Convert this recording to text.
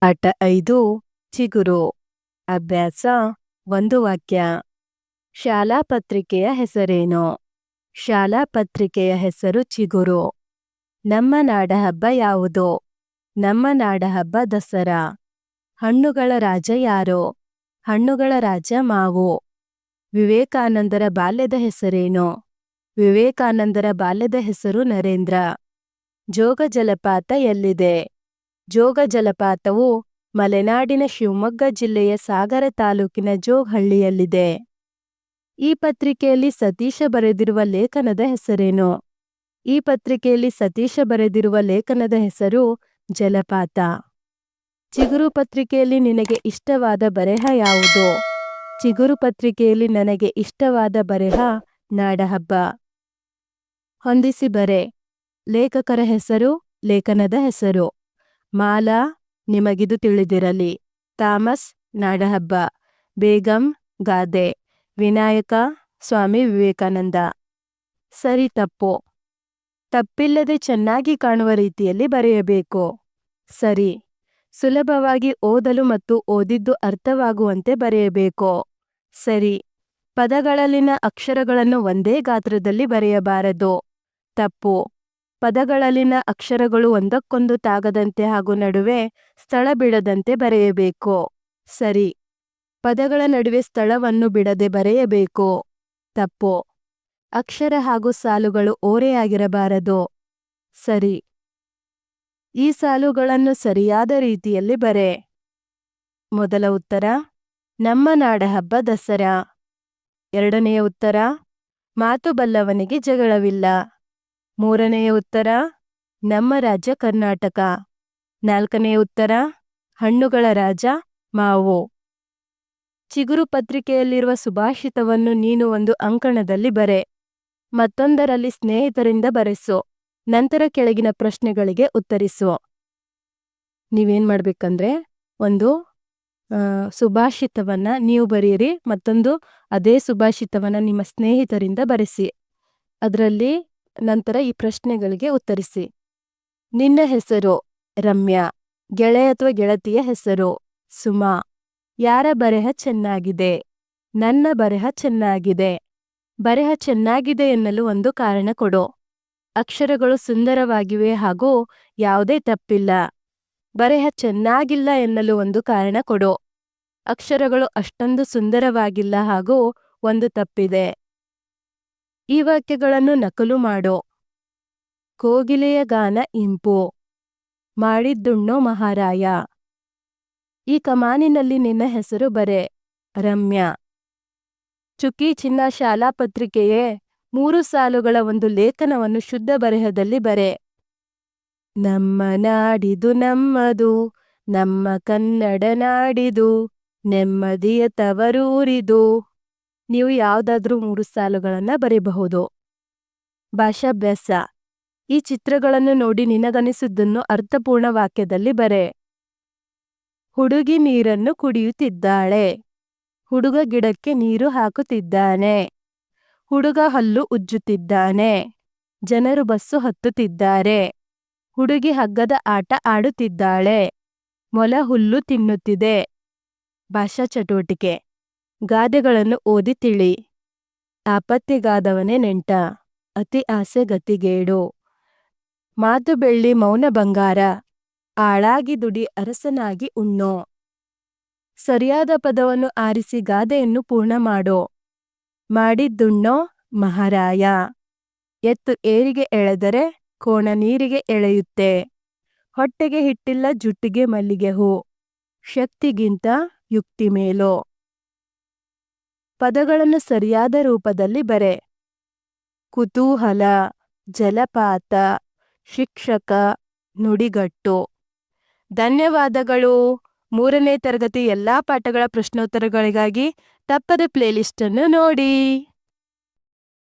ಪಾಠ 5 ಚಿಗುರು. ಅಭ್ಯಾಸ 1 ವಾಕ್ಯ. ಶಾಲಾ ಪತ್ರಿಕೆಯ ಹೆಸರೇನು? ಶಾಲಾ ಪತ್ರಿಕೆಯ ಹೆಸರು ಚಿಗುರು. ನಮ್ಮ ನಾಡಹಬ್ಬ ಯಾವುದು? ನಮ್ಮ ನಾಡಹಬ್ಬ ದಸರಾ. ಹಣ್ಣುಗಳ ರಾಜ ಯಾರು? ಹಣ್ಣುಗಳ ರಾಜ ಮಾವು. ವಿವೇಕಾನಂದರ ಬಾಲ್ಯದ ಹೆಸರೇನು? ವಿವೇಕಾನಂದರ ಬಾಲ್ಯದ ಹೆಸರು ನರೇಂದ್ರ. ಜೋಗ ಜಲಪಾತ ಎಲ್ಲಿದೆ? ಜೋಗ ಜಲಪಾತವು ಮಲೆನಾಡಿನ ಶಿವಮೊಗ್ಗ ಜಿಲ್ಲೆಯ ಸಾಗರ ತಾಲೂಕಿನ ಜೋಗಹಳ್ಳಿಯಲ್ಲಿದೆ. ಈ ಪತ್ರಿಕೆಯಲ್ಲಿ ಸತೀಶ ಬರೆದಿರುವ ಲೇಖನದ ಹೆಸರೇನು? ಈ ಪತ್ರಿಕೆಯಲ್ಲಿ ಸತೀಶ ಬರೆದಿರುವ ಲೇಖನದ ಹೆಸರು ಜಲಪಾತ. ಚಿಗುರು ಪತ್ರಿಕೆಯಲ್ಲಿ ನಿನಗೆ ಇಷ್ಟವಾದ ಬರೆಹ ಯಾವುದು? ಚಿಗುರು ಪತ್ರಿಕೆಯಲ್ಲಿ ನನಗೆ ಇಷ್ಟವಾದ ಬರೆಹ ನಾಡಹಬ್ಬ. ಹೊಂದಿಸಿ ಬರೆ. ಲೇಖಕರ ಹೆಸರು, ಲೇಖನದ ಹೆಸರು. ಮಾಲಾ, ನಿಮಗಿದು ತಿಳಿದಿರಲಿ. ಥಾಮಸ್, ನಾಡಹಬ್ಬ. ಬೇಗಂ, ಗಾದೆ. ವಿನಾಯಕ, ಸ್ವಾಮಿ ವಿವೇಕಾನಂದ. ಸರಿ ತಪ್ಪು. ತಪ್ಪಿಲ್ಲದೆ ಚೆನ್ನಾಗಿ ಕಾಣುವ ರೀತಿಯಲ್ಲಿ ಬರೆಯಬೇಕು. ಸರಿ. ಸುಲಭವಾಗಿ ಓದಲು ಮತ್ತು ಓದಿದ್ದು ಅರ್ಥವಾಗುವಂತೆ ಬರೆಯಬೇಕು. ಸರಿ. ಪದಗಳಲ್ಲಿನ ಅಕ್ಷರಗಳನ್ನು ಒಂದೇ ಗಾತ್ರದಲ್ಲಿ ಬರೆಯಬಾರದು. ತಪ್ಪು. ಪದಗಳಲ್ಲಿನ ಅಕ್ಷರಗಳು ಒಂದಕ್ಕೊಂದು ತಾಗದಂತೆ ಹಾಗೂ ನಡುವೆ ಸ್ಥಳ ಬಿಡದಂತೆ ಬರೆಯಬೇಕು. ಸರಿ. ಪದಗಳ ನಡುವೆ ಸ್ಥಳವನ್ನು ಬಿಡದೆ ಬರೆಯಬೇಕು. ತಪ್ಪು. ಅಕ್ಷರ ಹಾಗೂ ಸಾಲುಗಳು ಓರೆಯಾಗಿರಬಾರದು. ಸರಿ. ಈ ಸಾಲುಗಳನ್ನು ಸರಿಯಾದ ರೀತಿಯಲ್ಲಿ ಬರೆ. ಮೊದಲ ಉತ್ತರ, ನಮ್ಮ ನಾಡಹಬ್ಬ ದಸರಾ. ಎರಡನೆಯ ಉತ್ತರ, ಮಾತು ಬಲ್ಲವನಿಗೆ ಜಗಳವಿಲ್ಲ. ಮೂರನೆಯ ಉತ್ತರ, ನಮ್ಮ ರಾಜ್ಯ ಕರ್ನಾಟಕ. ನಾಲ್ಕನೆಯ ಉತ್ತರ, ಹಣ್ಣುಗಳ ರಾಜ ಮಾವು. ಚಿಗುರು ಪತ್ರಿಕೆಯಲ್ಲಿರುವ ಸುಭಾಷಿತವನ್ನು ನೀನು ಒಂದು ಅಂಕಣದಲ್ಲಿ ಬರೆ. ಮತ್ತೊಂದರಲ್ಲಿ ಸ್ನೇಹಿತರಿಂದ ಬರೆಸು. ನಂತರ ಕೆಳಗಿನ ಪ್ರಶ್ನೆಗಳಿಗೆ ಉತ್ತರಿಸು. ನೀವೇನ್ ಮಾಡ್ಬೇಕಂದ್ರೆ ಒಂದು ಸುಭಾಷಿತವನ್ನ ನೀವು ಬರೆಯಿರಿ, ಮತ್ತೊಂದು ಅದೇ ಸುಭಾಷಿತವನ್ನ ನಿಮ್ಮ ಸ್ನೇಹಿತರಿಂದ ಬರೆಸಿ. ಅದರಲ್ಲಿ ನಂತರ ಈ ಪ್ರಶ್ನೆಗಳಿಗೆ ಉತ್ತರಿಸಿ. ನಿನ್ನ ಹೆಸರು ರಮ್ಯಾ. ಗೆಳೆಯ ಅಥವಾ ಗೆಳತಿಯ ಹೆಸರು ಸುಮಾ. ಯಾರ ಬರೆಹ ಚೆನ್ನಾಗಿದೆ? ನನ್ನ ಬರೆಹ ಚೆನ್ನಾಗಿದೆ. ಬರೆಹ ಚೆನ್ನಾಗಿದೆ ಎನ್ನಲು ಒಂದು ಕಾರಣ ಕೊಡು. ಅಕ್ಷರಗಳು ಸುಂದರವಾಗಿವೆ ಹಾಗೂ ಯಾವುದೇ ತಪ್ಪಿಲ್ಲ. ಬರೆಹ ಚೆನ್ನಾಗಿಲ್ಲ ಎನ್ನಲು ಒಂದು ಕಾರಣ ಕೊಡು. ಅಕ್ಷರಗಳು ಅಷ್ಟೊಂದು ಸುಂದರವಾಗಿಲ್ಲ ಹಾಗೂ ಒಂದು ತಪ್ಪಿದೆ. ಈ ವಾಕ್ಯಗಳನ್ನು ನಕಲು ಮಾಡು. ಕೋಗಿಲೆಯ ಗಾನ ಇಂಪು. ಮಾಡಿದ್ದುಣ್ಣೋ ಮಹಾರಾಯ. ಈ ಕಮಾನಿನಲ್ಲಿ ನಿನ್ನ ಹೆಸರು ಬರೆ. ರಮ್ಯಾ. ಚುಕ್ಕಿ ಚಿನ್ನ ಶಾಲಾ ಪತ್ರಿಕೆಯೇ 3 ಸಾಲುಗಳ ಒಂದು ಲೇಖನವನ್ನು ಶುದ್ಧ ಬರೆಹದಲ್ಲಿ ಬರೆ. ನಮ್ಮ ನಾಡಿದು ನಮ್ಮದು, ನಮ್ಮ ಕನ್ನಡ ನಾಡಿದು, ನೆಮ್ಮದಿಯ ತವರೂರಿದು. ನೀವು ಯಾವುದಾದ್ರೂ 3 ಸಾಲುಗಳನ್ನು ಬರೆಯಬಹುದು. ಭಾಷಾಭ್ಯಾಸ. ಈ ಚಿತ್ರಗಳನ್ನು ನೋಡಿ ನಿನಗನಿಸಿದ್ದನ್ನು ಅರ್ಥಪೂರ್ಣ ವಾಕ್ಯದಲ್ಲಿ ಬರೆ. ಹುಡುಗಿ ನೀರನ್ನು ಕುಡಿಯುತ್ತಿದ್ದಾಳೆ. ಹುಡುಗ ಗಿಡಕ್ಕೆ ನೀರು ಹಾಕುತ್ತಿದ್ದಾನೆ. ಹುಡುಗ ಹಲ್ಲು ಉಜ್ಜುತ್ತಿದ್ದಾನೆ. ಜನರು ಬಸ್ಸು ಹತ್ತುತ್ತಿದ್ದಾರೆ. ಹುಡುಗಿ ಹಗ್ಗದ ಆಟ ಆಡುತ್ತಿದ್ದಾಳೆ. ಮೊಲ ಹುಲ್ಲು ತಿನ್ನುತ್ತಿದೆ. ಭಾಷಾ ಚಟುವಟಿಕೆ. ಗಾದೆಗಳನ್ನು ಓದಿ ತಿಳಿ. ಆಪತ್ತಿಗಾದವನೇ ನೆಂಟ. ಅತಿ ಆಸೆ ಗತಿಗೇಡು. ಮಾತು ಬೆಳ್ಳಿ ಮೌನ ಬಂಗಾರ. ಆಳಾಗಿ ದುಡಿ ಅರಸನಾಗಿ ಉಣ್ಣೋ. ಸರಿಯಾದ ಪದವನ್ನು ಆರಿಸಿ ಗಾದೆಯನ್ನು ಪೂರ್ಣ ಮಾಡು. ಮಾಡಿದ್ದುಣ್ಣೋ ಮಹಾರಾಯ. ಎತ್ತು ಏರಿಗೆ ಎಳೆದರೆ ಕೋಣ ನೀರಿಗೆ ಎಳೆಯುತ್ತೆ. ಹೊಟ್ಟೆಗೆ ಹಿಟ್ಟಿಲ್ಲ ಜುಟ್ಟಿಗೆ ಮಲ್ಲಿಗೆ ಹೂ. ಶಕ್ತಿಗಿಂತ ಯುಕ್ತಿ ಮೇಲು. ಪದಗಳನ್ನು ಸರಿಯಾದ ರೂಪದಲ್ಲಿ ಬರೆ. ಕುತೂಹಲ, ಜಲಪಾತ, ಶಿಕ್ಷಕ, ನುಡಿಗಟ್ಟು. ಧನ್ಯವಾದಗಳು. 3ನೇ ತರಗತಿ ಎಲ್ಲಾ ಪಾಠಗಳ ಪ್ರಶ್ನೋತ್ತರಗಳಿಗಾಗಿ ತಪ್ಪದೆ ಪ್ಲೇಲಿಸ್ಟ್ ಅನ್ನು ನೋಡಿ.